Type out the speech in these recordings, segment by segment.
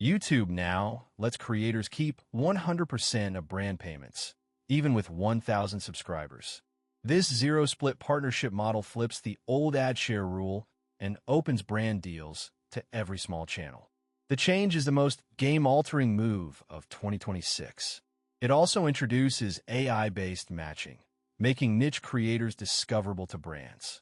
YouTube now lets creators keep 100% of brand payments, even with 1,000 subscribers. This zero-split partnership model flips the old ad share rule and opens brand deals to every small channel. The change is the most game-altering move of 2026. It also introduces AI-based matching, making niche creators discoverable to brands.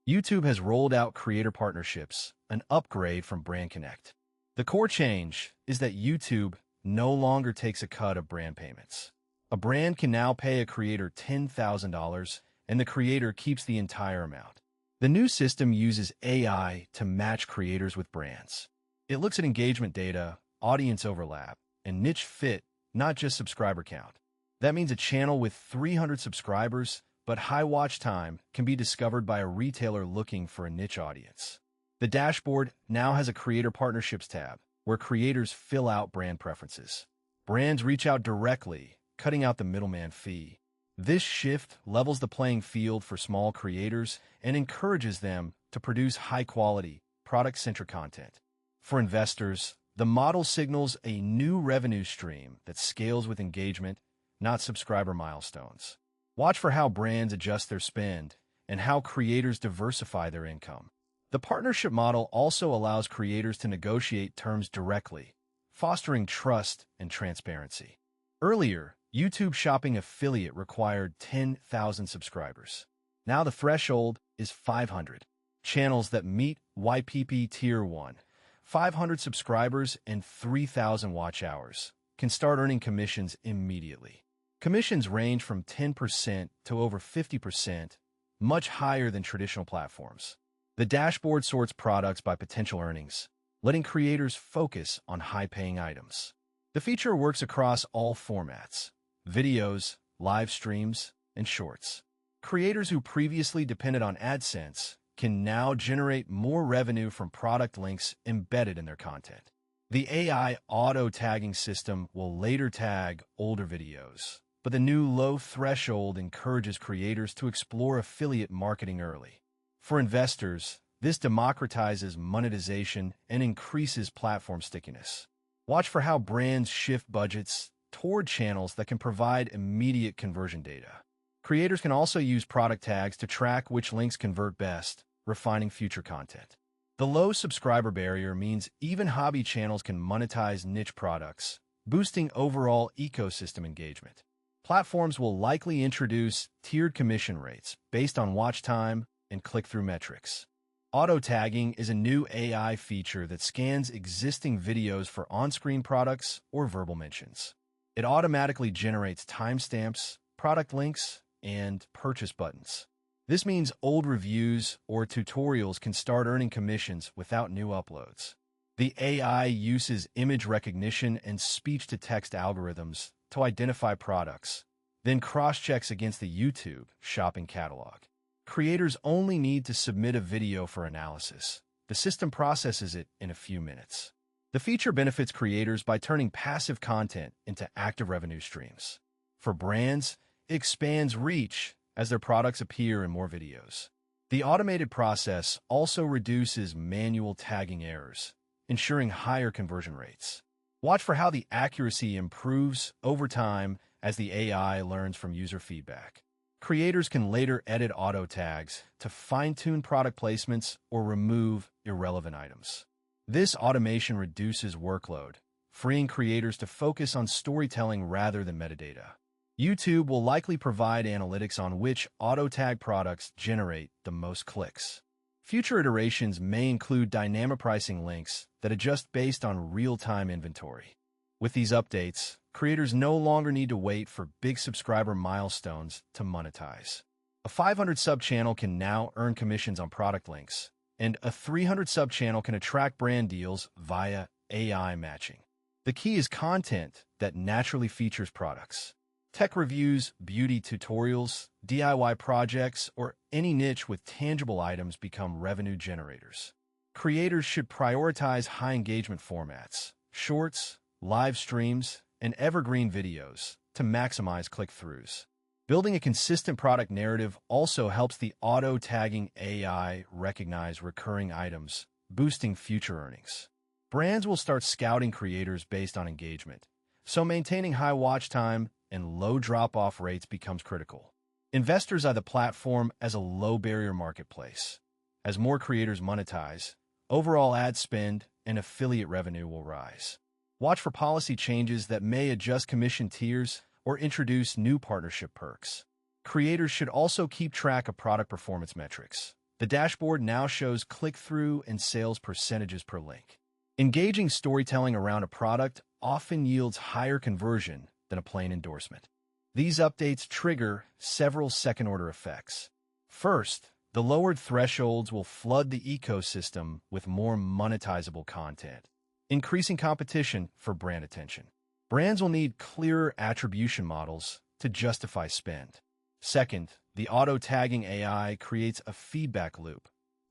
YouTube has rolled out creator partnerships, an upgrade from Brand Connect. The core change is that YouTube no longer takes a cut of brand payments. A brand can now pay a creator $10,000, and the creator keeps the entire amount. The new system uses AI to match creators with brands. It looks at engagement data, audience overlap, and niche fit, not just subscriber count. That means a channel with 300 subscribers but high watch time can be discovered by a retailer looking for a niche audience. The dashboard now has a Creator Partnerships tab, where creators fill out brand preferences. Brands reach out directly, cutting out the middleman fee. This shift levels the playing field for small creators and encourages them to produce high-quality, product-centric content. For investors, the model signals a new revenue stream that scales with engagement, not subscriber milestones. Watch for how brands adjust their spend and how creators diversify their income. The partnership model also allows creators to negotiate terms directly, fostering trust and transparency. Earlier, YouTube Shopping Affiliate required 10,000 subscribers. Now the threshold is 500. Channels that meet YPP Tier 1, 500 subscribers and 3,000 watch hours, can start earning commissions immediately. Commissions range from 10% to over 50%, much higher than traditional platforms. The dashboard sorts products by potential earnings, letting creators focus on high-paying items. The feature works across all formats: videos, live streams, and shorts. Creators who previously depended on AdSense can now generate more revenue from product links embedded in their content. The AI auto-tagging system will later tag older videos, but the new low threshold encourages creators to explore affiliate marketing early. For investors, this democratizes monetization and increases platform stickiness. Watch for how brands shift budgets toward channels that can provide immediate conversion data. Creators can also use product tags to track which links convert best, refining future content. The low subscriber barrier means even hobby channels can monetize niche products, boosting overall ecosystem engagement. Platforms will likely introduce tiered commission rates based on watch time and click-through metrics. Auto-tagging is a new AI feature that scans existing videos for on-screen products or verbal mentions. It automatically generates timestamps, product links, and purchase buttons. This means old reviews or tutorials can start earning commissions without new uploads. The AI uses image recognition and speech-to-text algorithms to identify products, then cross-checks against the YouTube shopping catalog. Creators only need to submit a video for analysis. The system processes it in a few minutes. The feature benefits creators by turning passive content into active revenue streams. For brands, it expands reach as their products appear in more videos. The automated process also reduces manual tagging errors, ensuring higher conversion rates. Watch for how the accuracy improves over time as the AI learns from user feedback. Creators can later edit auto tags to fine-tune product placements or remove irrelevant items. This automation reduces workload, freeing creators to focus on storytelling rather than metadata. YouTube will likely provide analytics on which auto-tag products generate the most clicks. Future iterations may include dynamic pricing links that adjust based on real-time inventory. With these updates, creators no longer need to wait for big subscriber milestones to monetize. A 500 sub channel can now earn commissions on product links, and a 300 sub channel can attract brand deals via AI matching. The key is content that naturally features products. Tech reviews, beauty tutorials, DIY projects, or any niche with tangible items become revenue generators. Creators should prioritize high engagement formats, shorts, live streams, and evergreen videos to maximize click-throughs. Building a consistent product narrative also helps the auto-tagging AI recognize recurring items, boosting future earnings. Brands will start scouting creators based on engagement, so maintaining high watch time and low drop-off rates becomes critical. Investors eye the platform as a low-barrier marketplace. As more creators monetize, overall ad spend and affiliate revenue will rise. Watch for policy changes that may adjust commission tiers or introduce new partnership perks. Creators should also keep track of product performance metrics. The dashboard now shows click-through and sales percentages per link. Engaging storytelling around a product often yields higher conversion than a plain endorsement. These updates trigger several second-order effects. First, the lowered thresholds will flood the ecosystem with more monetizable content, increasing competition for brand attention. Brands will need clearer attribution models to justify spend. Second, the auto-tagging AI creates a feedback loop.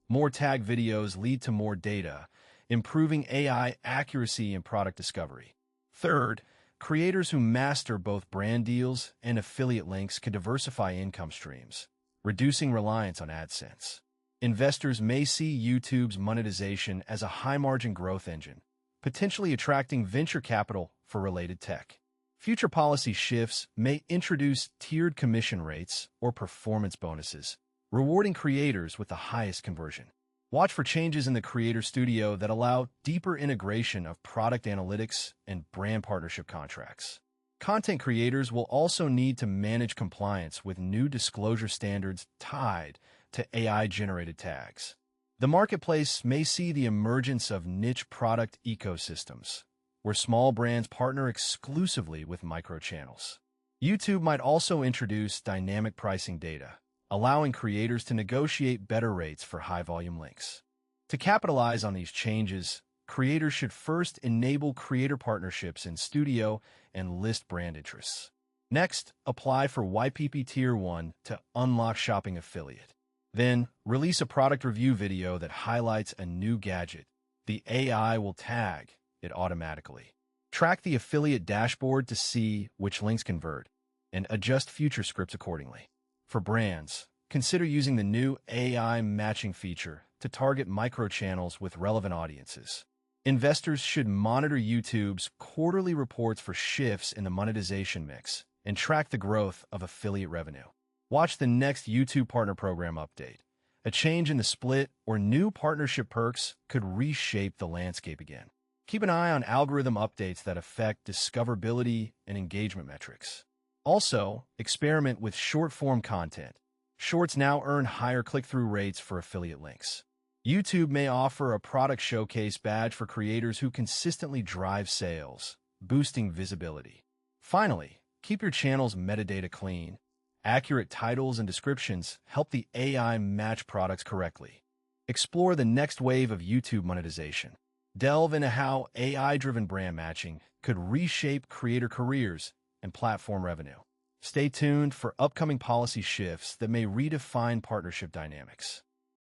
More tag videos lead to more data, improving AI accuracy in product discovery. Third, creators who master both brand deals and affiliate links can diversify income streams, reducing reliance on AdSense. Investors may see YouTube's monetization as a high-margin growth engine, potentially attracting venture capital for related tech. Future policy shifts may introduce tiered commission rates or performance bonuses, rewarding creators with the highest conversion. Watch for changes in the Creator Studio that allow deeper integration of product analytics and brand partnership contracts. Content creators will also need to manage compliance with new disclosure standards tied to AI-generated tags. The marketplace may see the emergence of niche product ecosystems, where small brands partner exclusively with micro-channels. YouTube might also introduce dynamic pricing data, allowing creators to negotiate better rates for high-volume links. To capitalize on these changes, creators should first enable creator partnerships in Studio and list brand interests. Next, apply for YPP Tier 1 to unlock shopping affiliate. Then, release a product review video that highlights a new gadget. The AI will tag it automatically. Track the affiliate dashboard to see which links convert, and adjust future scripts accordingly. For brands, consider using the new AI matching feature to target micro-channels with relevant audiences. Investors should monitor YouTube's quarterly reports for shifts in the monetization mix and track the growth of affiliate revenue. Watch the next YouTube Partner Program update. A change in the split or new partnership perks could reshape the landscape again. Keep an eye on algorithm updates that affect discoverability and engagement metrics. Also, experiment with short-form content. Shorts now earn higher click-through rates for affiliate links. YouTube may offer a product showcase badge for creators who consistently drive sales, boosting visibility. Finally, keep your channel's metadata clean. Accurate titles and descriptions help the AI match products correctly. Explore the next wave of YouTube monetization. Delve into how AI-driven brand matching could reshape creator careers and platform revenue. Stay tuned for upcoming policy shifts that may redefine partnership dynamics.